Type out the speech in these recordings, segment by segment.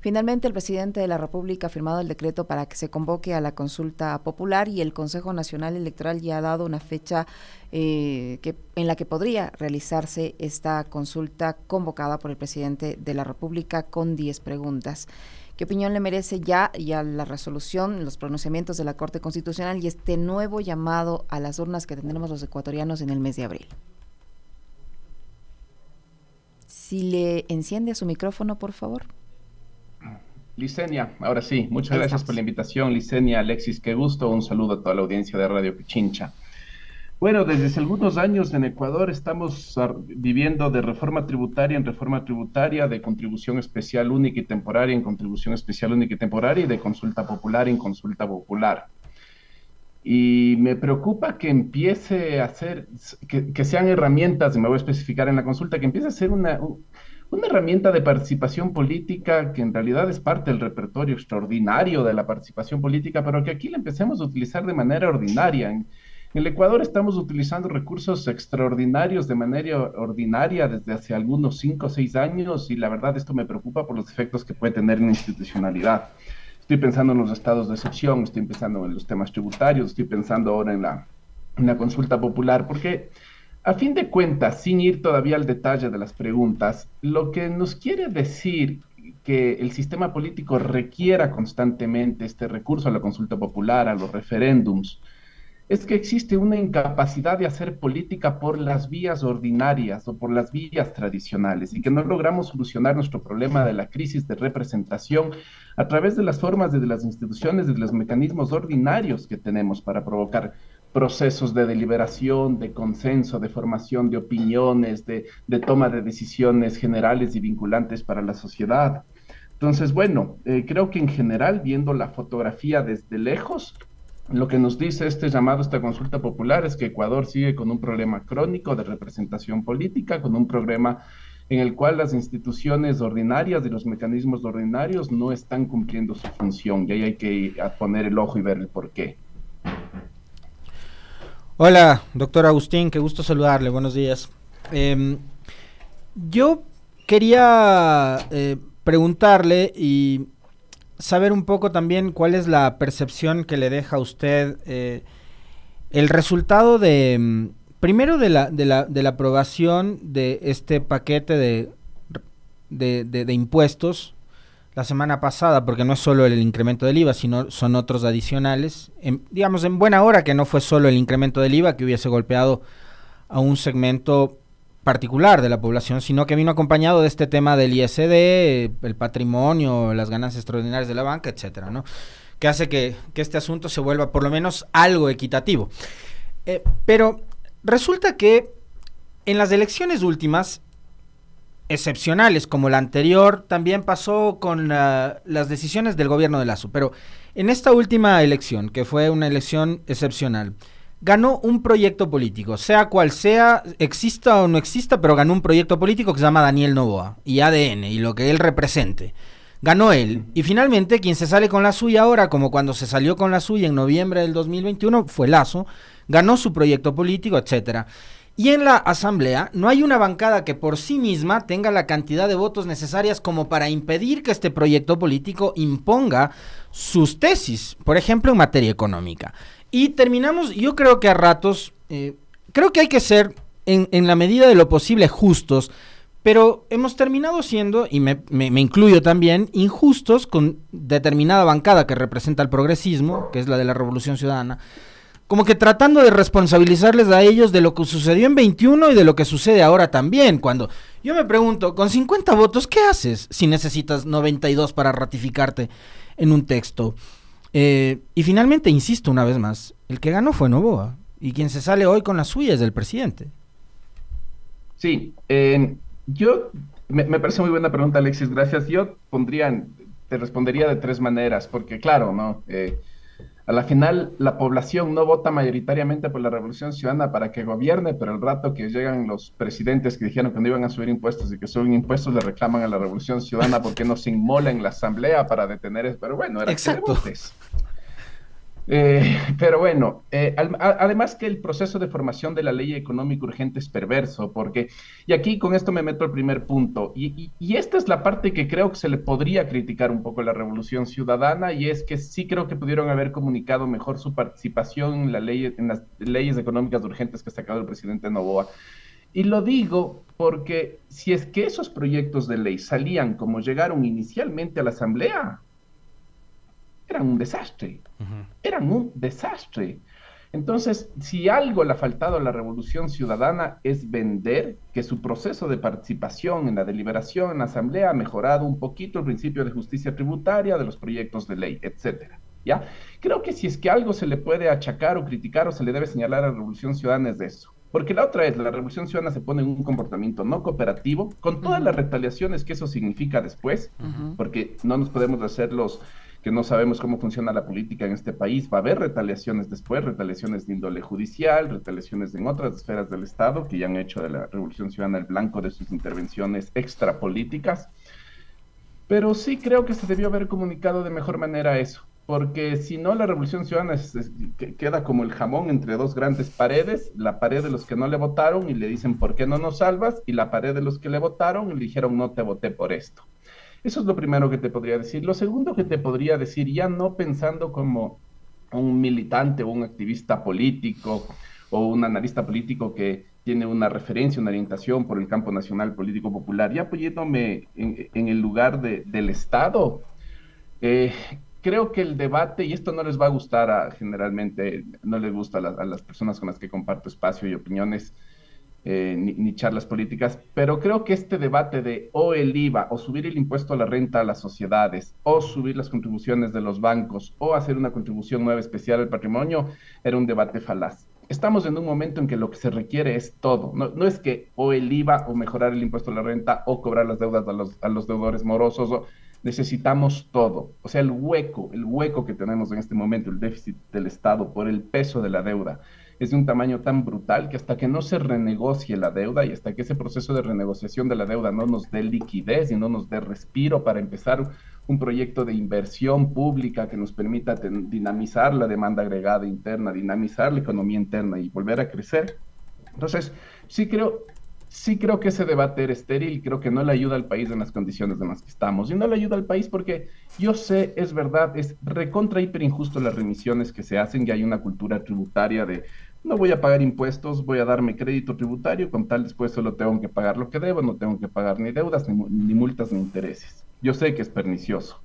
Finalmente, el presidente de la República ha firmado el decreto para que se convoque a la consulta popular y el Consejo Nacional Electoral ya ha dado una fecha en la que podría realizarse esta consulta convocada por el presidente de la República con 10 preguntas. ¿Qué opinión le merece ya la resolución, los pronunciamientos de la Corte Constitucional y este nuevo llamado a las urnas que tendremos los ecuatorianos en el mes de abril? Si le enciende su micrófono, por favor. Licenia, ahora sí, muchas Ahí gracias por estamos. la invitación, Licenia, Alexis, qué gusto, un saludo a toda la audiencia de Radio Pichincha. Bueno, desde hace algunos años en Ecuador estamos viviendo de reforma tributaria en reforma tributaria, de contribución especial única y temporaria en contribución especial única y temporaria y de consulta popular en consulta popular. Y me preocupa que empiece a ser, que sean herramientas, y me voy a especificar en la consulta, que empiece a ser una herramienta de participación política que en realidad es parte del repertorio extraordinario de la participación política, pero que aquí la empecemos a utilizar de manera ordinaria. En el Ecuador estamos utilizando recursos extraordinarios de manera ordinaria desde hace algunos 5 o 6 años y la verdad esto me preocupa por los efectos que puede tener en la institucionalidad. Estoy pensando en los estados de excepción, estoy pensando en los temas tributarios, estoy pensando ahora en la consulta popular, porque a fin de cuentas, sin ir todavía al detalle de las preguntas, lo que nos quiere decir que el sistema político requiera constantemente este recurso a la consulta popular, a los referéndums, es que existe una incapacidad de hacer política por las vías ordinarias o por las vías tradicionales y que no logramos solucionar nuestro problema de la crisis de representación a través de las formas de las instituciones y de los mecanismos ordinarios que tenemos para provocar procesos de deliberación, de consenso, de formación de opiniones, de toma de decisiones generales y vinculantes para la sociedad. Entonces, bueno, creo que en general, viendo la fotografía desde lejos, lo que nos dice este llamado, esta consulta popular, es que Ecuador sigue con un problema crónico de representación política, con un problema en el cual las instituciones ordinarias y los mecanismos ordinarios no están cumpliendo su función. Y ahí hay que poner el ojo y ver el porqué. Hola, doctor Agustín, qué gusto saludarle, buenos días. Yo quería preguntarle y saber un poco también cuál es la percepción que le deja a usted el resultado de, primero de la aprobación de este paquete de impuestos la semana pasada, porque no es solo el incremento del IVA, sino son otros adicionales, digamos en buena hora que no fue solo el incremento del IVA que hubiese golpeado a un segmento particular de la población, sino que vino acompañado de este tema del ISD, el patrimonio, las ganancias extraordinarias de la banca, etcétera, ¿no? Que hace que este asunto se vuelva por lo menos algo equitativo. Pero resulta que en las elecciones últimas, excepcionales como la anterior, también pasó con las decisiones del gobierno de Lasso, pero en esta última elección, que fue una elección excepcional, ganó un proyecto político, sea cual sea, exista o no exista, pero ganó un proyecto político que se llama Daniel Noboa y ADN y lo que él represente. Ganó él y finalmente quien se sale con la suya ahora, como cuando se salió con la suya en noviembre del 2021, fue Lasso, ganó su proyecto político, etcétera. Y en la asamblea no hay una bancada que por sí misma tenga la cantidad de votos necesarias como para impedir que este proyecto político imponga sus tesis, por ejemplo en materia económica. Y terminamos, yo creo que a ratos, creo que hay que ser en la medida de lo posible justos, pero hemos terminado siendo, y me incluyo también, injustos con determinada bancada que representa el progresismo, que es la de la Revolución Ciudadana, como que tratando de responsabilizarles a ellos de lo que sucedió en 21 y de lo que sucede ahora también, cuando yo me pregunto, con 50 votos, ¿qué haces si necesitas 92 para ratificarte en un texto? Y finalmente, insisto una vez más, el que ganó fue Noboa, y quien se sale hoy con la suya es el presidente. Sí, me parece muy buena pregunta, Alexis, gracias. Te respondería de tres maneras, porque claro, ¿no? A la final, la población no vota mayoritariamente por la Revolución Ciudadana para que gobierne, pero el rato que llegan los presidentes que dijeron que no iban a subir impuestos y que suben impuestos, le reclaman a la Revolución Ciudadana porque no se inmola en la asamblea para detener eso. Pero bueno, era que le Exacto. votes. Pero bueno, además que el proceso de formación de la ley económica urgente es perverso, porque, y aquí con esto me meto al primer punto, y esta es la parte que creo que se le podría criticar un poco a la Revolución Ciudadana, y es que sí creo que pudieron haber comunicado mejor su participación en la ley, en las leyes económicas urgentes que ha sacado el presidente Noboa. Y lo digo porque si es que esos proyectos de ley salían como llegaron inicialmente a la Asamblea, eran un desastre, eran un desastre. Entonces, si algo le ha faltado a la Revolución Ciudadana es vender que su proceso de participación en la deliberación en la Asamblea ha mejorado un poquito el principio de justicia tributaria, de los proyectos de ley, etcétera. ¿Ya? Creo que si es que algo se le puede achacar o criticar o se le debe señalar a la Revolución Ciudadana es de eso. Porque la otra es, la Revolución Ciudadana se pone en un comportamiento no cooperativo, con todas las retaliaciones que eso significa después, porque no nos podemos hacer los que no sabemos cómo funciona la política en este país. Va a haber retaliaciones después, retaliaciones de índole judicial, retaliaciones en otras esferas del Estado que ya han hecho de la Revolución Ciudadana el blanco de sus intervenciones extrapolíticas. Pero sí creo que se debió haber comunicado de mejor manera eso, porque si no la Revolución Ciudadana queda como el jamón entre dos grandes paredes, la pared de los que no le votaron y le dicen ¿por qué no nos salvas? Y la pared de los que le votaron y le dijeron no te voté por esto. Eso es lo primero que te podría decir. Lo segundo que te podría decir, ya no pensando como un militante o un activista político o un analista político que tiene una referencia, una orientación por el campo nacional político popular, ya poniéndome en el lugar del Estado, eh, creo que el debate, y esto no les va a gustar generalmente, no les gusta a las personas con las que comparto espacio y opiniones, ni charlas políticas, pero creo que este debate de o el IVA, o subir el impuesto a la renta a las sociedades, o subir las contribuciones de los bancos, o hacer una contribución nueva especial al patrimonio, era un debate falaz. Estamos en un momento en que lo que se requiere es todo. No es que o el IVA, o mejorar el impuesto a la renta, o cobrar las deudas a los deudores morosos, necesitamos todo. O sea, el hueco que tenemos en este momento, el déficit del Estado por el peso de la deuda, es de un tamaño tan brutal que hasta que no se renegocie la deuda y hasta que ese proceso de renegociación de la deuda no nos dé liquidez y no nos dé respiro para empezar un proyecto de inversión pública que nos permita dinamizar la demanda agregada interna, dinamizar la economía interna y volver a crecer. Entonces, sí creo que ese debate era estéril y creo que no le ayuda al país en las condiciones en las que estamos. Y no le ayuda al país porque yo sé, es verdad, es recontra hiper injusto las remisiones que se hacen y hay una cultura tributaria de no voy a pagar impuestos, voy a darme crédito tributario, con tal después solo tengo que pagar lo que debo, no tengo que pagar ni deudas, ni multas, ni intereses. Yo sé que es pernicioso.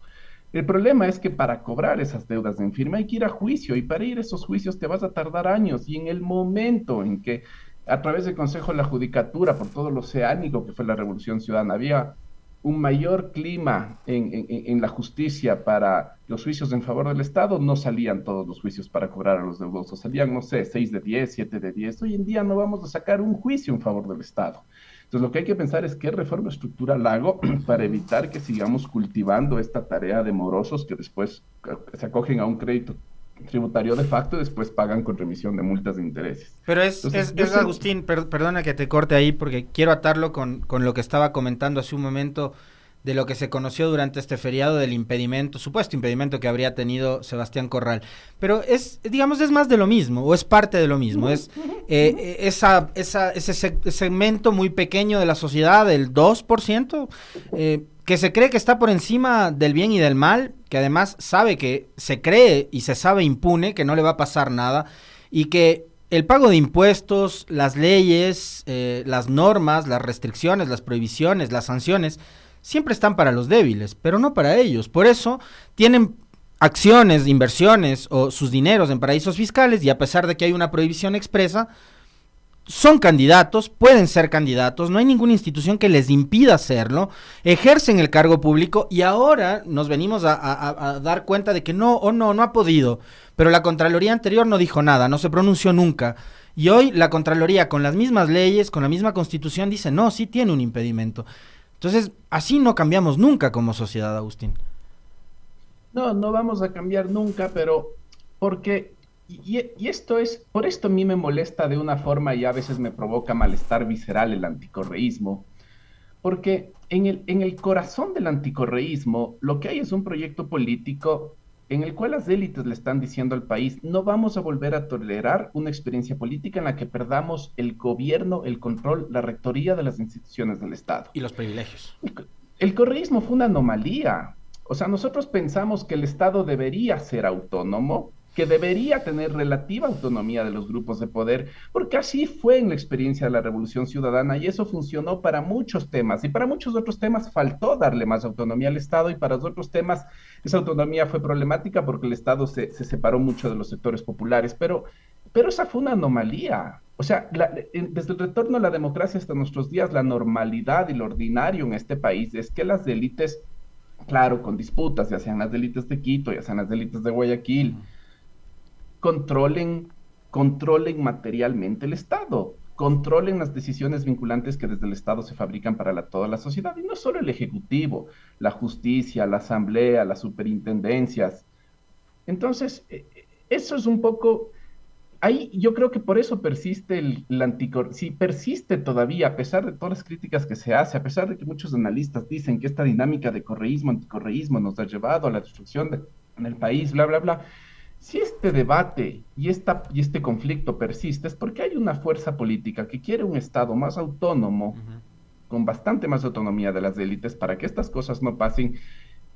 El problema es que para cobrar esas deudas en firme hay que ir a juicio y para ir a esos juicios te vas a tardar años y en el momento en que a través del Consejo de la Judicatura, por todo lo oceánico que fue la Revolución Ciudadana, había un mayor clima en la justicia para los juicios en favor del Estado, no salían todos los juicios para cobrar a los deudosos, salían, no sé, 6 de 10, 7 de 10. Hoy en día no vamos a sacar un juicio en favor del Estado. Entonces lo que hay que pensar es qué reforma estructural hago para evitar que sigamos cultivando esta tarea de morosos que después se acogen a un crédito tributario de facto y después pagan con remisión de multas de intereses. Pero es Agustín, perdona que te corte ahí porque quiero atarlo con lo que estaba comentando hace un momento de lo que se conoció durante este feriado del impedimento, supuesto impedimento que habría tenido Sebastián Corral. Pero es más de lo mismo, o es parte de lo mismo, es ese segmento muy pequeño de la sociedad, el 2%, que se cree que está por encima del bien y del mal, que además sabe que se cree y se sabe impune, que no le va a pasar nada, y que el pago de impuestos, las leyes, las normas, las restricciones, las prohibiciones, las sanciones, siempre están para los débiles, pero no para ellos. Por eso tienen acciones, inversiones o sus dineros en paraísos fiscales y a pesar de que hay una prohibición expresa, son candidatos, pueden ser candidatos, no hay ninguna institución que les impida hacerlo, ejercen el cargo público y ahora nos venimos a dar cuenta de que no ha podido, pero la Contraloría anterior no dijo nada, no se pronunció nunca. Y hoy la Contraloría con las mismas leyes, con la misma Constitución dice no, sí tiene un impedimento. Entonces, así no cambiamos nunca como sociedad, Agustín. No vamos a cambiar nunca, pero porque, y esto es, por esto a mí me molesta de una forma y a veces me provoca malestar visceral el anticorreísmo, porque en el corazón del anticorreísmo lo que hay es un proyecto político en el cual las élites le están diciendo al país, no vamos a volver a tolerar una experiencia política en la que perdamos el gobierno, el control, la rectoría de las instituciones del Estado. Y los privilegios. El correísmo fue una anomalía. O sea, nosotros pensamos que el Estado debería ser autónomo, que debería tener relativa autonomía de los grupos de poder, porque así fue en la experiencia de la Revolución Ciudadana y eso funcionó para muchos temas. Y para muchos otros temas faltó darle más autonomía al Estado y para otros temas esa autonomía fue problemática porque el Estado se separó mucho de los sectores populares. Pero esa fue una anomalía. O sea, desde el retorno a la democracia hasta nuestros días, la normalidad y lo ordinario en este país es que las élites, claro, con disputas, ya sean las élites de Quito, ya sean las élites de Guayaquil, controlen materialmente el Estado, controlen las decisiones vinculantes que desde el Estado se fabrican para toda la sociedad, y no solo el Ejecutivo, la justicia, la asamblea, las superintendencias. Entonces, eso es un poco, ahí yo creo que por eso persiste sí persiste todavía, a pesar de todas las críticas que se hace, a pesar de que muchos analistas dicen que esta dinámica de correísmo, anticorreísmo nos ha llevado a la destrucción del país, bla, bla, bla. Si este debate y este conflicto persiste, es porque hay una fuerza política que quiere un Estado más autónomo, con bastante más autonomía de las élites, para que estas cosas no pasen.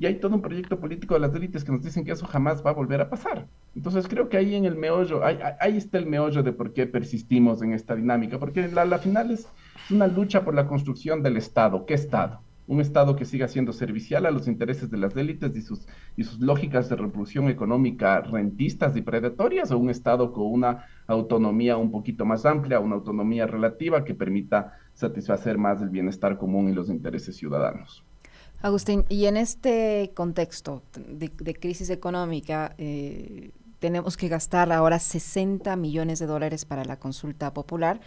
Y hay todo un proyecto político de las élites que nos dicen que eso jamás va a volver a pasar. Entonces creo que ahí en el meollo, ahí está el meollo de por qué persistimos en esta dinámica, porque la final es una lucha por la construcción del Estado. ¿Qué Estado? Un Estado que siga siendo servicial a los intereses de las élites y sus lógicas de reproducción económica rentistas y predatorias, o un Estado con una autonomía un poquito más amplia, una autonomía relativa que permita satisfacer más el bienestar común y los intereses ciudadanos. Agustín, y en este contexto de crisis económica, tenemos que gastar ahora 60 millones de dólares para la consulta popular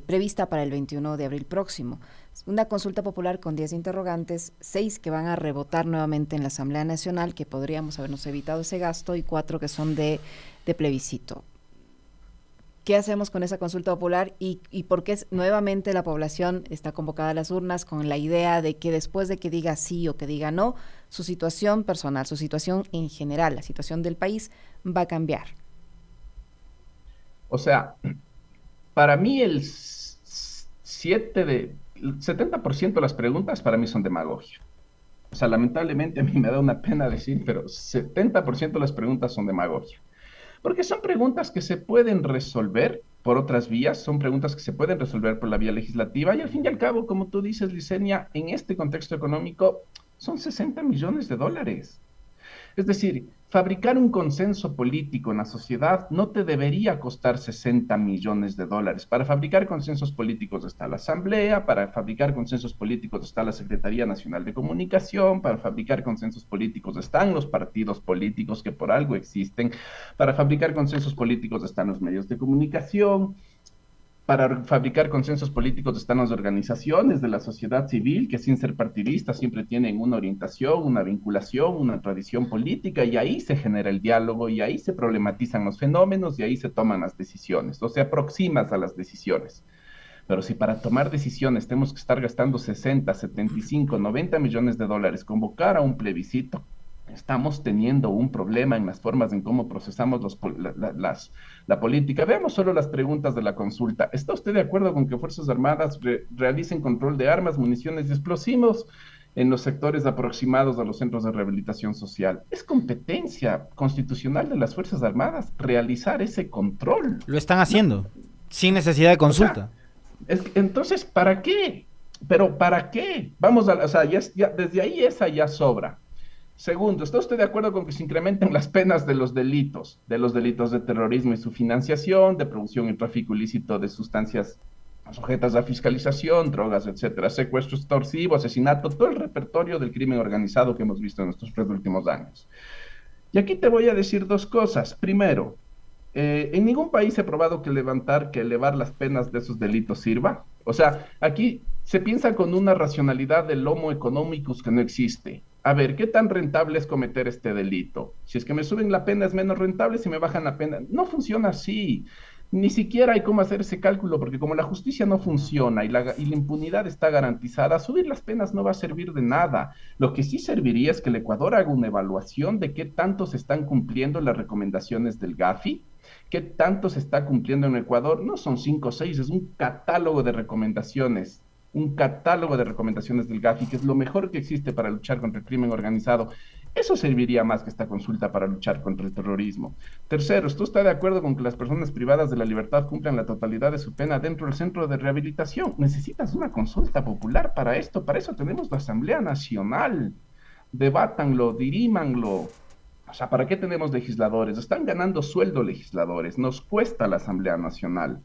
prevista para el 21 de abril próximo. Una consulta popular con 10 interrogantes, 6 que van a rebotar nuevamente en la Asamblea Nacional, que podríamos habernos evitado ese gasto, y 4 que son de plebiscito. ¿Qué hacemos con esa consulta popular y por qué nuevamente la población está convocada a las urnas con la idea de que después de que diga sí o que diga no, su situación personal, su situación en general, la situación del país va a cambiar? O sea, para mí el 70% de las preguntas para mí son demagogia. O sea, lamentablemente a mí me da una pena decir, pero 70% de las preguntas son demagogia. Porque son preguntas que se pueden resolver por otras vías, son preguntas que se pueden resolver por la vía legislativa y al fin y al cabo, como tú dices, Licenia, en este contexto económico son 60 millones de dólares. Es decir, fabricar un consenso político en la sociedad no te debería costar 60 millones de dólares. Para fabricar consensos políticos está la Asamblea, para fabricar consensos políticos está la Secretaría Nacional de Comunicación, para fabricar consensos políticos están los partidos políticos que por algo existen, para fabricar consensos políticos están los medios de comunicación. Para fabricar consensos políticos están las organizaciones de la sociedad civil que sin ser partidistas siempre tienen una orientación, una vinculación, una tradición política y ahí se genera el diálogo y ahí se problematizan los fenómenos y ahí se toman las decisiones o se aproximas a las decisiones. Pero si para tomar decisiones tenemos que estar gastando 60, 75, 90 millones de dólares, convocar a un plebiscito, estamos teniendo un problema en las formas en cómo procesamos la política. Veamos solo las preguntas de la consulta. ¿Está usted de acuerdo con que Fuerzas Armadas realicen control de armas, municiones y explosivos en los sectores aproximados a los centros de rehabilitación social? Es competencia constitucional de las Fuerzas Armadas realizar ese control. Lo están haciendo, sin necesidad de consulta. O sea, entonces, ¿para qué? ¿Pero para qué? Vamos o sea, desde ahí esa ya sobra. Segundo, ¿está usted de acuerdo con que se incrementen las penas de los delitos de terrorismo y su financiación, de producción y tráfico ilícito de sustancias sujetas a fiscalización, drogas, etcétera, secuestro extorsivo, asesinato, todo el repertorio del crimen organizado que hemos visto en estos 3 últimos años? Y aquí te voy a decir 2 cosas. Primero, en ningún país se ha probado que elevar las penas de esos delitos sirva. O sea, aquí se piensa con una racionalidad del homo economicus que no existe. A ver, ¿qué tan rentable es cometer este delito? Si es que me suben la pena es menos rentable, si me bajan la pena. No funciona así. Ni siquiera hay cómo hacer ese cálculo, porque como la justicia no funciona y la impunidad está garantizada, subir las penas no va a servir de nada. Lo que sí serviría es que el Ecuador haga una evaluación de qué tanto se están cumpliendo las recomendaciones del GAFI, qué tanto se está cumpliendo en Ecuador. No son 5 o 6, es un catálogo de recomendaciones del GAFI, que es lo mejor que existe para luchar contra el crimen organizado. Eso serviría más que esta consulta para luchar contra el terrorismo. Tercero, ¿usted está de acuerdo con que las personas privadas de la libertad cumplan la totalidad de su pena dentro del centro de rehabilitación? Necesitas una consulta popular para esto. Para eso tenemos la Asamblea Nacional. Debátanlo, dirímanlo. O sea, ¿para qué tenemos legisladores? Están ganando sueldo legisladores. Nos cuesta la Asamblea Nacional.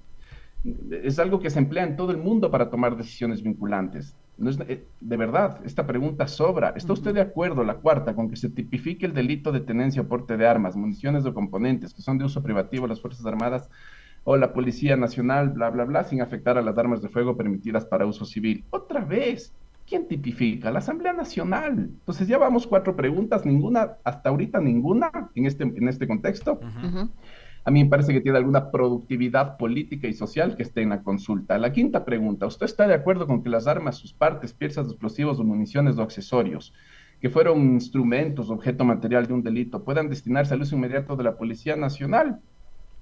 Es algo que se emplea en todo el mundo para tomar decisiones vinculantes. No es, de verdad, esta pregunta sobra. ¿Está usted de acuerdo, la cuarta, con que se tipifique el delito de tenencia o porte de armas, municiones o componentes que son de uso privativo de las Fuerzas Armadas o la Policía Nacional, bla, bla, bla, sin afectar a las armas de fuego permitidas para uso civil? Otra vez, ¿quién tipifica? La Asamblea Nacional. Entonces ya vamos 4 preguntas, ninguna, hasta ahorita ninguna en este contexto. Ujú. A mí me parece que tiene alguna productividad política y social que esté en la consulta. La quinta pregunta, ¿usted está de acuerdo con que las armas, sus partes, piezas de explosivos o municiones o accesorios que fueron instrumentos, objeto material de un delito, puedan destinarse al uso inmediato de la Policía Nacional?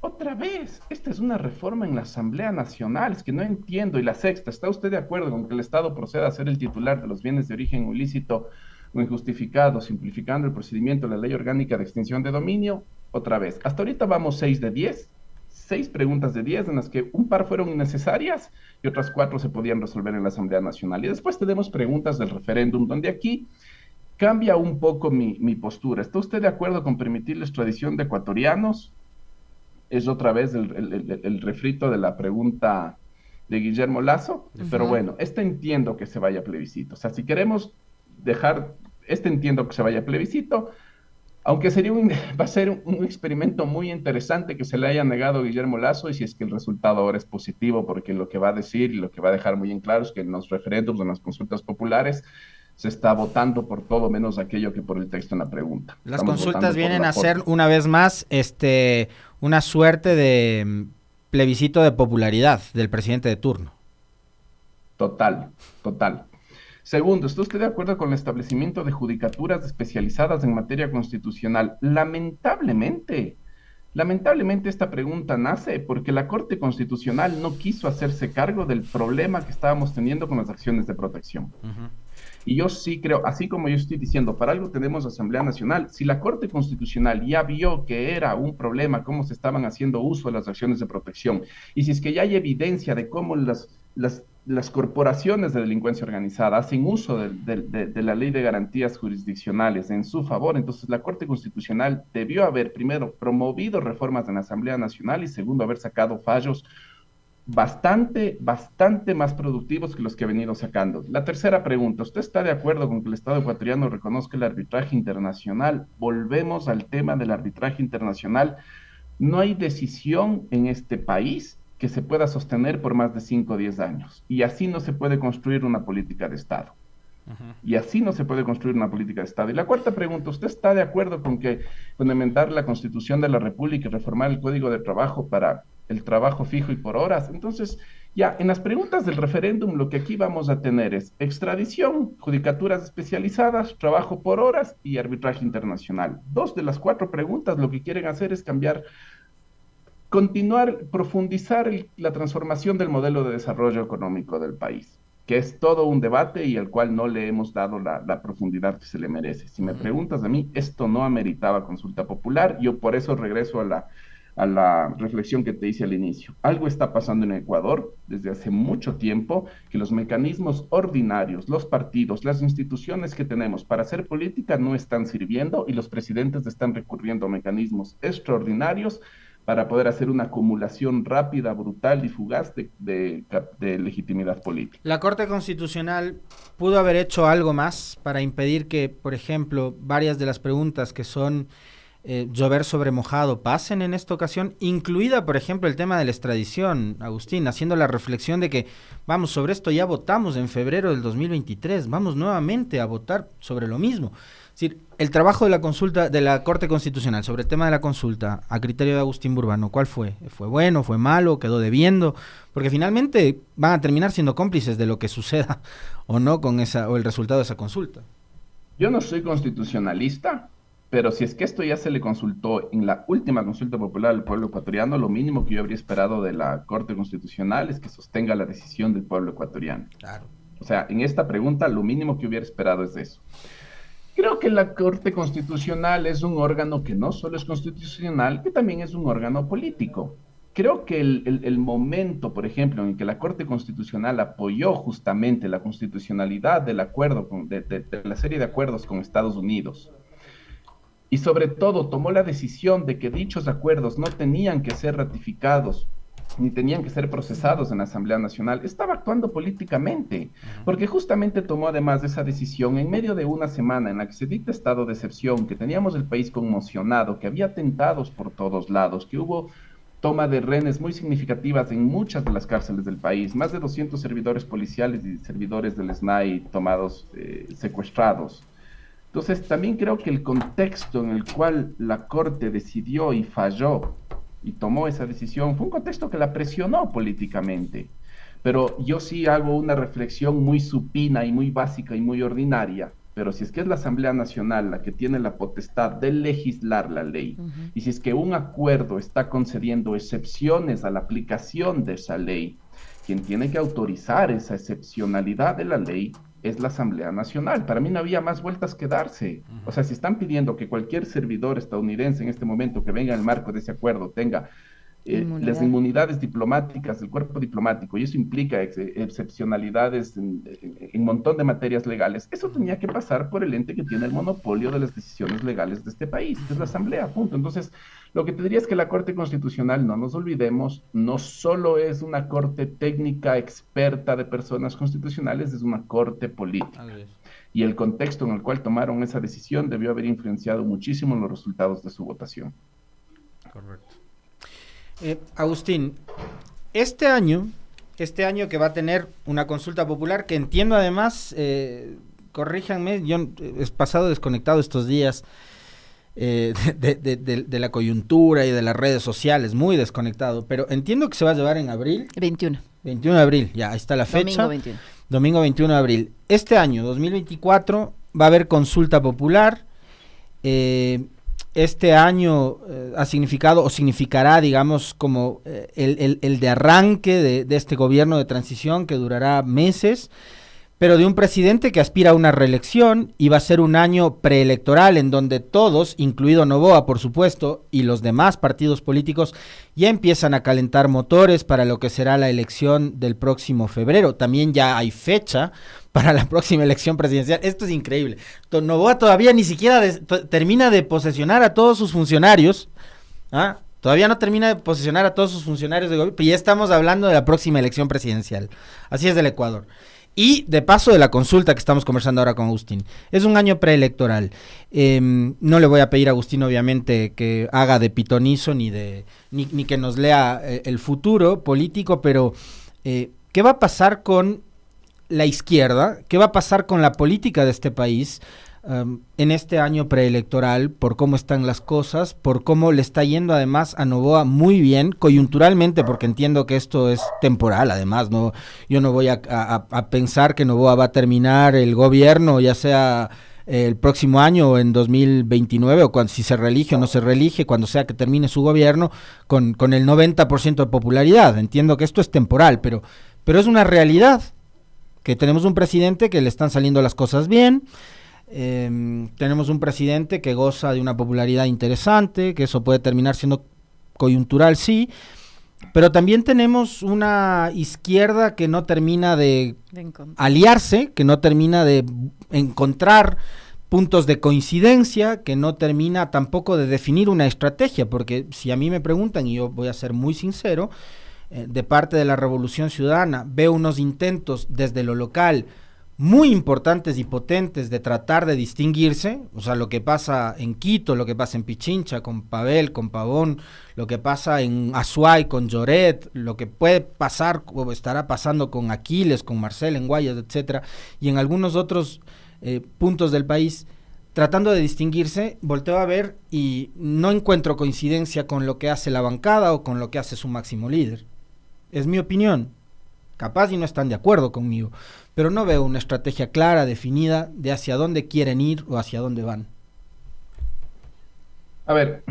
Otra vez, esta es una reforma en la Asamblea Nacional, es que no entiendo. Y la sexta, ¿está usted de acuerdo con que el Estado proceda a ser el titular de los bienes de origen ilícito o injustificado, simplificando el procedimiento de la Ley Orgánica de Extinción de Dominio? Otra vez, hasta ahorita vamos 6 de 10, 6 preguntas de 10, en las que un par fueron innecesarias y otras 4 se podían resolver en la Asamblea Nacional. Y después tenemos preguntas del referéndum, donde aquí cambia un poco mi postura. ¿Está usted de acuerdo con permitir la extradición de ecuatorianos? Es otra vez el refrito de la pregunta de Guillermo Lasso, pero bueno, entiendo que se vaya a plebiscito. O sea, si queremos dejar, entiendo que se vaya a plebiscito, aunque va a ser un experimento muy interesante que se le haya negado a Guillermo Lasso, y si es que el resultado ahora es positivo, porque lo que va a decir y lo que va a dejar muy en claro es que en los referéndums, en las consultas populares, se está votando por todo menos aquello que por el texto en la pregunta. Las consultas vienen a ser, una vez más, una suerte de plebiscito de popularidad del presidente de turno. Total. Segundo, ¿está usted de acuerdo con el establecimiento de judicaturas especializadas en materia constitucional? Lamentablemente esta pregunta nace porque la Corte Constitucional no quiso hacerse cargo del problema que estábamos teniendo con las acciones de protección. Y yo sí creo, así como yo estoy diciendo, para algo tenemos Asamblea Nacional. Si la Corte Constitucional ya vio que era un problema cómo se estaban haciendo uso de las acciones de protección, y si es que ya hay evidencia de cómo las corporaciones de delincuencia organizada hacen uso de la ley de garantías jurisdiccionales en su favor, entonces la Corte Constitucional debió haber, primero, promovido reformas en la Asamblea Nacional y segundo, haber sacado fallos bastante más productivos que los que ha venido sacando. La tercera pregunta, ¿usted está de acuerdo con que el Estado ecuatoriano reconozca el arbitraje internacional? Volvemos al tema del arbitraje internacional. No hay decisión en este país que se pueda sostener por más de 5 o 10 años. Y así no se puede construir una política de Estado. Y la cuarta pregunta, ¿usted está de acuerdo con enmendar la Constitución de la República y reformar el Código de Trabajo para el trabajo fijo y por horas? Entonces, ya, en las preguntas del referéndum, lo que aquí vamos a tener es extradición, judicaturas especializadas, trabajo por horas y arbitraje internacional. 2 de las 4 preguntas lo que quieren hacer es profundizar la transformación del modelo de desarrollo económico del país, que es todo un debate y al cual no le hemos dado la profundidad que se le merece. Si me preguntas a mí, esto no ameritaba consulta popular. Yo por eso regreso a la reflexión que te hice al inicio. Algo está pasando en Ecuador desde hace mucho tiempo, que los mecanismos ordinarios, los partidos, las instituciones que tenemos para hacer política no están sirviendo y los presidentes están recurriendo a mecanismos extraordinarios para poder hacer una acumulación rápida, brutal y fugaz de legitimidad política. ¿La Corte Constitucional pudo haber hecho algo más para impedir que, por ejemplo, varias de las preguntas que son llover sobre mojado pasen en esta ocasión, incluida, por ejemplo, el tema de la extradición, Agustín, haciendo la reflexión de que, vamos, sobre esto ya votamos en febrero del 2023, vamos nuevamente a votar sobre lo mismo? decir, el trabajo de la consulta, de la Corte Constitucional sobre el tema de la consulta, a criterio de Agustín Burbano, ¿cuál fue? ¿Fue bueno, fue malo, quedó debiendo? Porque finalmente van a terminar siendo cómplices de lo que suceda o no con o el resultado de esa consulta. Yo no soy constitucionalista, pero si es que esto ya se le consultó en la última consulta popular al pueblo ecuatoriano, lo mínimo que yo habría esperado de la Corte Constitucional es que sostenga la decisión del pueblo ecuatoriano. Claro. O sea, en esta pregunta lo mínimo que hubiera esperado es eso. Creo que la Corte Constitucional es un órgano que no solo es constitucional, que también es un órgano político. Creo que el momento, por ejemplo, en que la Corte Constitucional apoyó justamente la constitucionalidad del acuerdo, de la serie de acuerdos con Estados Unidos, y sobre todo tomó la decisión de que dichos acuerdos no tenían que ser ratificados ni tenían que ser procesados en la Asamblea Nacional, estaba actuando políticamente, porque justamente tomó además esa decisión en medio de una semana en la que se dicta estado de excepción, que teníamos el país conmocionado, que había atentados por todos lados, que hubo toma de rehenes muy significativas en muchas de las cárceles del país, más de 200 servidores policiales y servidores del SNAI tomados, secuestrados. Entonces, también creo que el contexto en el cual la Corte decidió y falló y tomó esa decisión fue un contexto que la presionó políticamente. Pero yo sí hago una reflexión muy supina y muy básica y muy ordinaria. Pero si es que es la Asamblea Nacional la que tiene la potestad de legislar la ley, y si es que un acuerdo está concediendo excepciones a la aplicación de esa ley, quien tiene que autorizar esa excepcionalidad de la ley es la Asamblea Nacional. Para mí no había más vueltas que darse. O sea, si están pidiendo que cualquier servidor estadounidense en este momento que venga en el marco de ese acuerdo tenga las inmunidades diplomáticas del cuerpo diplomático, y eso implica excepcionalidades en un montón de materias legales, eso tenía que pasar por el ente que tiene el monopolio de las decisiones legales de este país, que es la Asamblea, punto. Entonces, lo que te diría es que la Corte Constitucional, no nos olvidemos, no solo es una corte técnica experta de personas constitucionales, es una corte política. Y el contexto en el cual tomaron esa decisión debió haber influenciado muchísimo en los resultados de su votación. Correcto. Agustín, este año que va a tener una consulta popular, que entiendo además, corríjanme, yo he pasado desconectado estos días de la coyuntura y de las redes sociales, muy desconectado, pero entiendo que se va a llevar en abril. 21 de abril, ya, ahí está la fecha. Domingo 21 de abril. Este año, 2024, va a haber consulta popular. Este año ha significado o significará, digamos, como el de arranque de este gobierno de transición que durará meses, pero de un presidente que aspira a una reelección, y va a ser un año preelectoral en donde todos, incluido Noboa, por supuesto, y los demás partidos políticos, ya empiezan a calentar motores para lo que será la elección del próximo febrero. También ya hay fecha para la próxima elección presidencial. Esto es increíble. Noboa todavía ni siquiera termina de posesionar a todos sus funcionarios. Todavía no termina de posesionar a todos sus funcionarios de gobierno, pero ya estamos hablando de la próxima elección presidencial. Así es del Ecuador. Y de paso de la consulta que estamos conversando ahora con Agustín. Es un año preelectoral. No le voy a pedir a Agustín, obviamente, que haga de pitonizo ni que nos lea el futuro político, pero ¿qué va a pasar con la izquierda? ¿Qué va a pasar con la política de este país en este año preelectoral, por cómo están las cosas, por cómo le está yendo además a Noboa muy bien, coyunturalmente, porque entiendo que esto es temporal, además, no, yo no voy a pensar que Noboa va a terminar el gobierno, ya sea el próximo año o en 2029, o si se reelige o no se reelige, cuando sea que termine su gobierno, con el 90% de popularidad. Entiendo que esto es temporal, pero es una realidad, que tenemos un presidente que le están saliendo las cosas bien. Tenemos un presidente que goza de una popularidad interesante, que eso puede terminar siendo coyuntural, sí, pero también tenemos una izquierda que no termina de aliarse, que no termina de encontrar puntos de coincidencia, que no termina tampoco de definir una estrategia, porque si a mí me preguntan, y yo voy a ser muy sincero, de parte de la Revolución Ciudadana, veo unos intentos desde lo local muy importantes y potentes de tratar de distinguirse, o sea, lo que pasa en Quito, lo que pasa en Pichincha con Pavel, con Pavón, lo que pasa en Azuay con Lloret, lo que puede pasar o estará pasando con Aquiles, con Marcel en Guayas, etcétera, y en algunos otros puntos del país, tratando de distinguirse, volteo a ver y no encuentro coincidencia con lo que hace la bancada o con lo que hace su máximo líder. Es mi opinión. Capaz y no están de acuerdo conmigo, pero no veo una estrategia clara, definida, de hacia dónde quieren ir o hacia dónde van. A ver,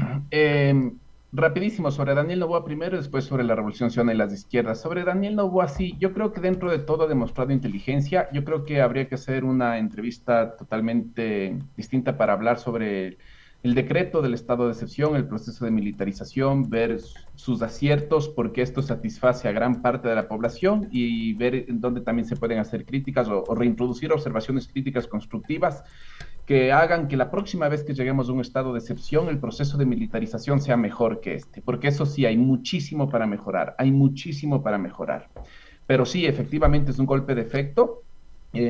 rapidísimo, sobre Daniel Noboa primero, después sobre la Revolución Ciudadana y las izquierdas. Sobre Daniel Noboa, sí, yo creo que dentro de todo ha demostrado inteligencia. Yo creo que habría que hacer una entrevista totalmente distinta para hablar sobre el decreto del estado de excepción, el proceso de militarización, ver sus aciertos, porque esto satisface a gran parte de la población y ver en dónde también se pueden hacer críticas o reintroducir observaciones críticas constructivas que hagan que la próxima vez que lleguemos a un estado de excepción, el proceso de militarización sea mejor que este, porque eso sí, hay muchísimo para mejorar, hay muchísimo para mejorar. Pero sí, efectivamente es un golpe de efecto.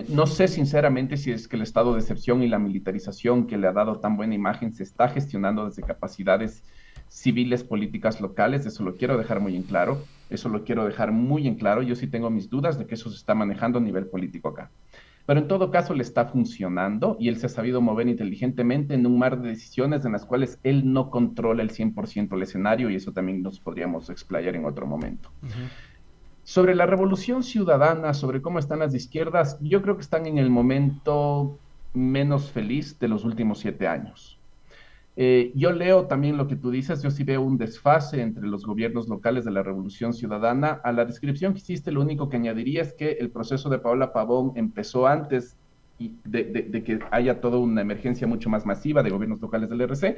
No sé sinceramente si es que el estado de excepción y la militarización que le ha dado tan buena imagen se está gestionando desde capacidades civiles, políticas locales, eso lo quiero dejar muy en claro, eso lo quiero dejar muy en claro, yo sí tengo mis dudas de que eso se está manejando a nivel político acá. Pero en todo caso le está funcionando y él se ha sabido mover inteligentemente en un mar de decisiones en las cuales él no controla el 100% el escenario y eso también nos podríamos explayar en otro momento. Sobre la revolución ciudadana, sobre cómo están las izquierdas, yo creo que están en el momento menos feliz de los últimos 7 años. Yo leo también lo que tú dices, yo sí veo un desfase entre los gobiernos locales de la Revolución Ciudadana. A la descripción que hiciste, lo único que añadiría es que el proceso de Paola Pavón empezó antes de que haya toda una emergencia mucho más masiva de gobiernos locales del RC.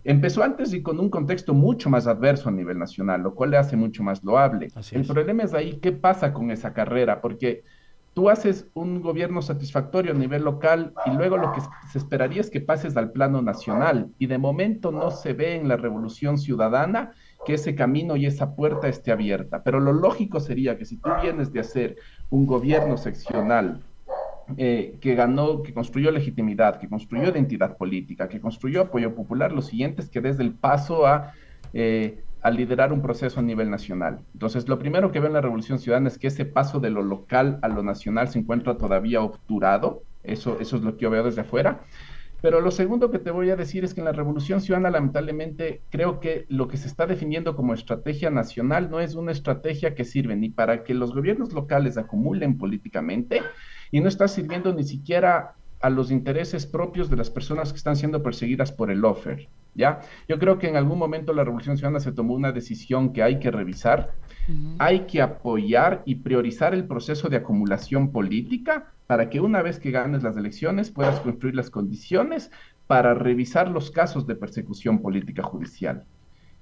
Empezó antes y con un contexto mucho más adverso a nivel nacional, lo cual le hace mucho más loable. El problema es ahí, ¿qué pasa con esa carrera? Porque tú haces un gobierno satisfactorio a nivel local y luego lo que se esperaría es que pases al plano nacional y de momento no se ve en la Revolución Ciudadana que ese camino y esa puerta esté abierta. Pero lo lógico sería que si tú vienes de hacer un gobierno seccional que ganó, que construyó legitimidad, que construyó identidad política, que construyó apoyo popular, lo siguiente es que des el paso a liderar un proceso a nivel nacional. Entonces, lo primero que veo en la Revolución Ciudadana es que ese paso de lo local a lo nacional se encuentra todavía obturado. Eso es lo que yo veo desde afuera. Pero lo segundo que te voy a decir es que en la Revolución Ciudadana, lamentablemente, creo que lo que se está definiendo como estrategia nacional no es una estrategia que sirve ni para que los gobiernos locales acumulen políticamente y no está sirviendo ni siquiera a los intereses propios de las personas que están siendo perseguidas por el lawfare, ¿ya? Yo creo que en algún momento la Revolución Ciudadana se tomó una decisión que hay que revisar, hay que apoyar y priorizar el proceso de acumulación política para que una vez que ganes las elecciones puedas construir las condiciones para revisar los casos de persecución política judicial.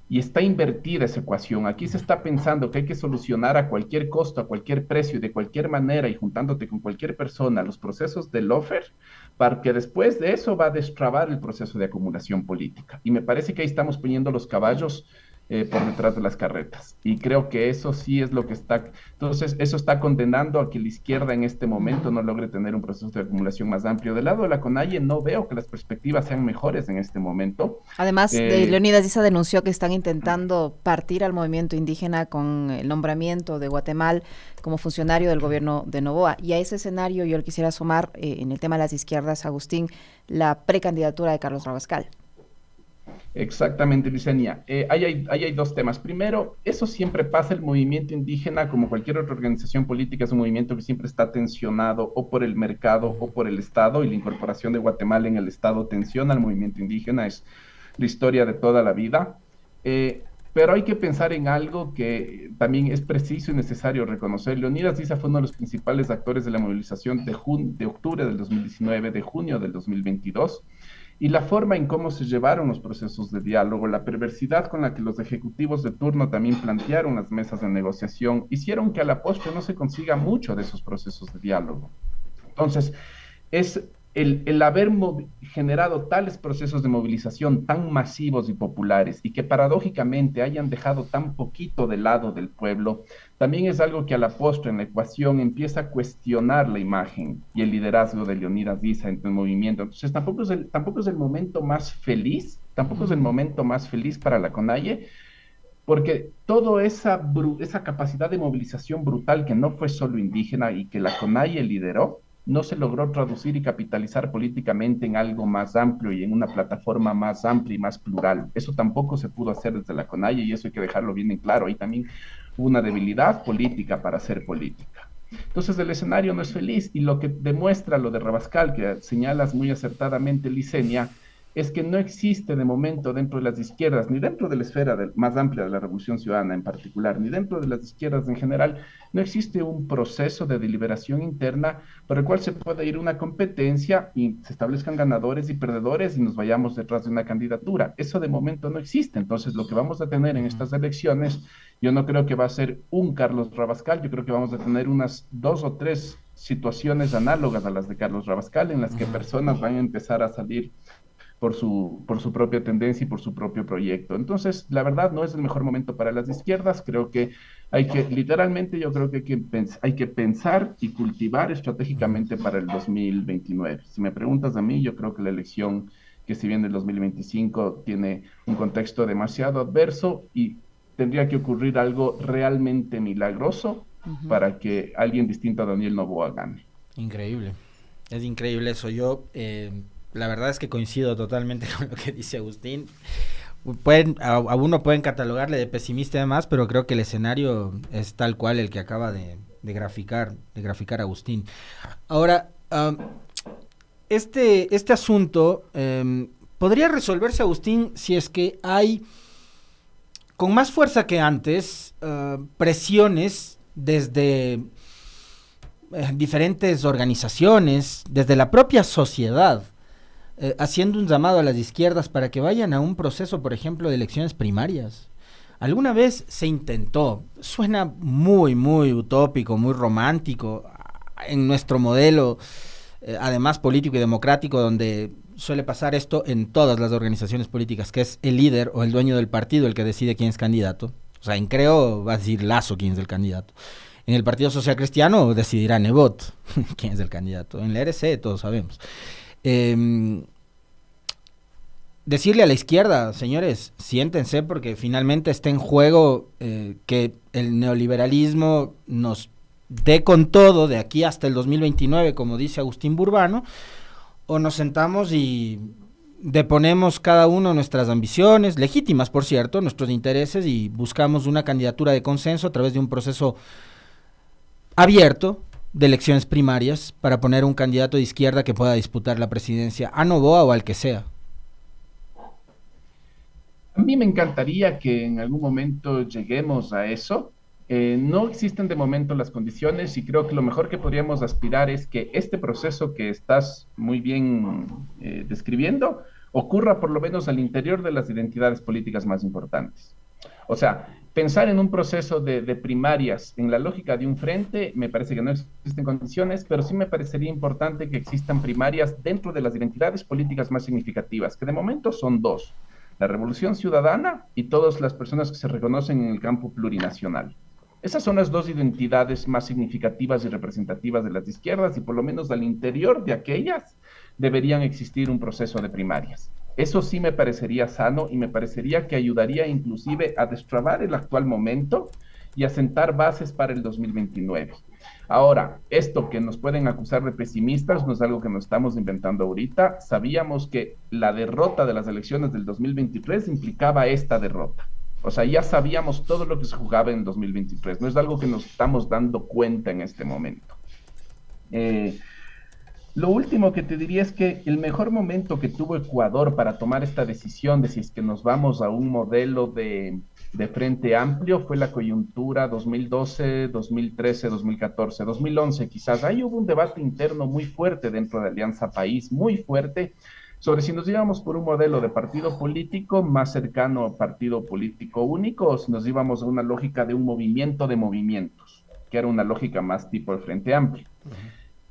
Y está invertida esa ecuación. Aquí se está pensando que hay que solucionar a cualquier costo, a cualquier precio y de cualquier manera y juntándote con cualquier persona los procesos del lawfare, para que después de eso va a destrabar el proceso de acumulación política. Y me parece que ahí estamos poniendo los caballos por detrás de las carretas. Y creo que eso sí es lo que está... Entonces, eso está condenando a que la izquierda en este momento no logre tener un proceso de acumulación más amplio. Del lado de la CONAIE no veo que las perspectivas sean mejores en este momento. Además, Leonidas Diza denunció que están intentando partir al movimiento indígena con el nombramiento de Guatemala como funcionario del gobierno de Noboa. Y a ese escenario yo le quisiera sumar, en el tema de las izquierdas, Agustín, la precandidatura de Carlos Rabascal. Exactamente, Licenia. Ahí hay dos temas. Primero, eso siempre pasa, el movimiento indígena, como cualquier otra organización política, es un movimiento que siempre está tensionado o por el mercado o por el Estado, y la incorporación de Guatemala en el Estado tensiona al movimiento indígena, es la historia de toda la vida. Pero hay que pensar en algo que también es preciso y necesario reconocer. Leonidas Diza fue uno de los principales actores de la movilización de octubre del 2019, de junio del 2022, y la forma en cómo se llevaron los procesos de diálogo, la perversidad con la que los ejecutivos de turno también plantearon las mesas de negociación, hicieron que a la postre no se consiga mucho de esos procesos de diálogo. Entonces, es el haber generado tales procesos de movilización tan masivos y populares y que paradójicamente hayan dejado tan poquito de lado del pueblo, también es algo que a la postre en la ecuación empieza a cuestionar la imagen y el liderazgo de Leonidas Diza en el movimiento. Entonces tampoco es el momento más feliz, para la CONAIE, porque toda esa capacidad de movilización brutal que no fue solo indígena y que la CONAIE lideró, no se logró traducir y capitalizar políticamente en algo más amplio y en una plataforma más amplia y más plural. Eso tampoco se pudo hacer desde la CONAIE y eso hay que dejarlo bien en claro. Ahí también hubo una debilidad política para hacer política. Entonces el escenario no es feliz y lo que demuestra lo de Rabascal, que señalas muy acertadamente, Licenia, es que no existe de momento dentro de las izquierdas, ni dentro de la esfera más amplia de la Revolución Ciudadana en particular, ni dentro de las izquierdas en general, no existe un proceso de deliberación interna por el cual se pueda ir una competencia y se establezcan ganadores y perdedores y nos vayamos detrás de una candidatura. Eso de momento no existe. Entonces, lo que vamos a tener en estas elecciones, yo no creo que va a ser un Carlos Rabascal, yo creo que vamos a tener unas 2 o 3 situaciones análogas a las de Carlos Rabascal, en las que personas van a empezar a salir por su propia tendencia y por su propio proyecto. Entonces, la verdad no es el mejor momento para las izquierdas, creo que literalmente yo creo que hay que pensar y cultivar estratégicamente para el 2029. Si me preguntas a mí, yo creo que la elección que si viene el 2025 tiene un contexto demasiado adverso y tendría que ocurrir algo realmente milagroso para que alguien distinto a Daniel Noboa gane. Increíble, es increíble eso. Yo, la verdad es que coincido totalmente con lo que dice Agustín. A uno pueden catalogarle de pesimista y demás, pero creo que el escenario es tal cual el que acaba de graficar Agustín. Ahora, este asunto podría resolverse, Agustín, si es que hay, con más fuerza que antes, presiones desde diferentes organizaciones, desde la propia sociedad, haciendo un llamado a las izquierdas para que vayan a un proceso, por ejemplo, de elecciones primarias. Alguna vez se intentó, suena muy, muy utópico, muy romántico, en nuestro modelo, además político y democrático, donde suele pasar esto en todas las organizaciones políticas, que es el líder o el dueño del partido el que decide quién es candidato. O sea, en Creo va a decir Lasso quién es el candidato. En el Partido Social Cristiano decidirá Nebot quién es el candidato. En la RC todos sabemos. Decirle a la izquierda, señores, siéntense porque finalmente está en juego que el neoliberalismo nos dé con todo de aquí hasta el 2029, como dice Agustín Burbano, o nos sentamos y deponemos cada uno nuestras ambiciones, legítimas por cierto, nuestros intereses, y buscamos una candidatura de consenso a través de un proceso abierto de elecciones primarias para poner un candidato de izquierda que pueda disputar la presidencia a Noboa o al que sea. A mí me encantaría que en algún momento lleguemos a eso. No existen de momento las condiciones y creo que lo mejor que podríamos aspirar es que este proceso que estás muy bien describiendo ocurra por lo menos al interior de las identidades políticas más importantes. O sea, pensar en un proceso de primarias en la lógica de un frente, me parece que no existen condiciones, pero sí me parecería importante que existan primarias dentro de las identidades políticas más significativas, que de momento son 2, la Revolución Ciudadana y todas las personas que se reconocen en el campo plurinacional. Esas son las 2 identidades más significativas y representativas de las izquierdas y por lo menos al interior de aquellas deberían existir un proceso de primarias. Eso sí me parecería sano y me parecería que ayudaría inclusive a destrabar el actual momento y a sentar bases para el 2029. Ahora, esto que nos pueden acusar de pesimistas no es algo que nos estamos inventando ahorita. Sabíamos que la derrota de las elecciones del 2023 implicaba esta derrota. O sea, ya sabíamos todo lo que se jugaba en 2023. No es algo que nos estamos dando cuenta en este momento. Lo último que te diría es que el mejor momento que tuvo Ecuador para tomar esta decisión de si es que nos vamos a un modelo de frente amplio fue la coyuntura 2012, 2013, 2014, 2011 quizás. Ahí hubo un debate interno muy fuerte dentro de Alianza País, muy fuerte, sobre si nos íbamos por un modelo de partido político más cercano a partido político único o si nos íbamos a una lógica de un movimiento de movimientos, que era una lógica más tipo el Frente Amplio.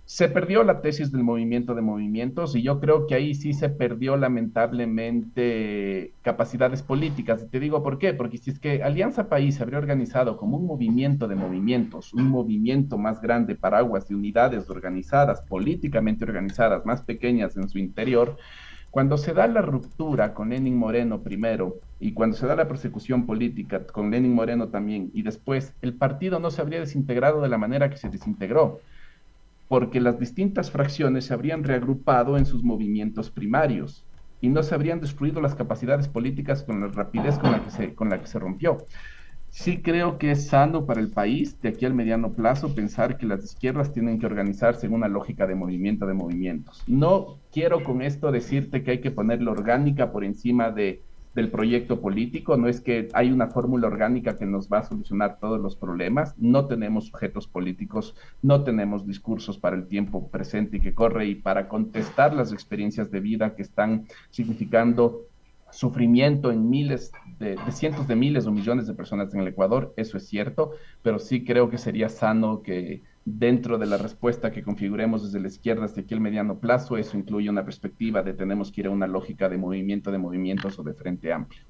Se perdió la tesis del movimiento de movimientos y yo creo que ahí sí se perdió lamentablemente capacidades políticas. Y te digo por qué, porque si es que Alianza País se habría organizado como un movimiento de movimientos, un movimiento más grande, paraguas de unidades organizadas, políticamente organizadas, más pequeñas en su interior, cuando se da la ruptura con Lenín Moreno primero y cuando se da la persecución política con Lenín Moreno también y después el partido no se habría desintegrado de la manera que se desintegró. porque las distintas fracciones se habrían reagrupado en sus movimientos primarios y no se habrían destruido las capacidades políticas con la rapidez con la que se rompió. Sí creo que es sano para el país, de aquí al mediano plazo, pensar que las izquierdas tienen que organizarse en una lógica de movimiento de movimientos. No quiero con esto decirte que hay que poner la orgánica por encima del proyecto político, no es que hay una fórmula orgánica que nos va a solucionar todos los problemas, no tenemos sujetos políticos, no tenemos discursos para el tiempo presente y que corre y para contestar las experiencias de vida que están significando sufrimiento en de cientos de miles o millones de personas en el Ecuador, eso es cierto, pero sí creo que sería sano que dentro de la respuesta que configuremos desde la izquierda hasta aquí el mediano plazo, eso incluye una perspectiva de tenemos que ir a una lógica de movimiento de movimientos o de frente amplio.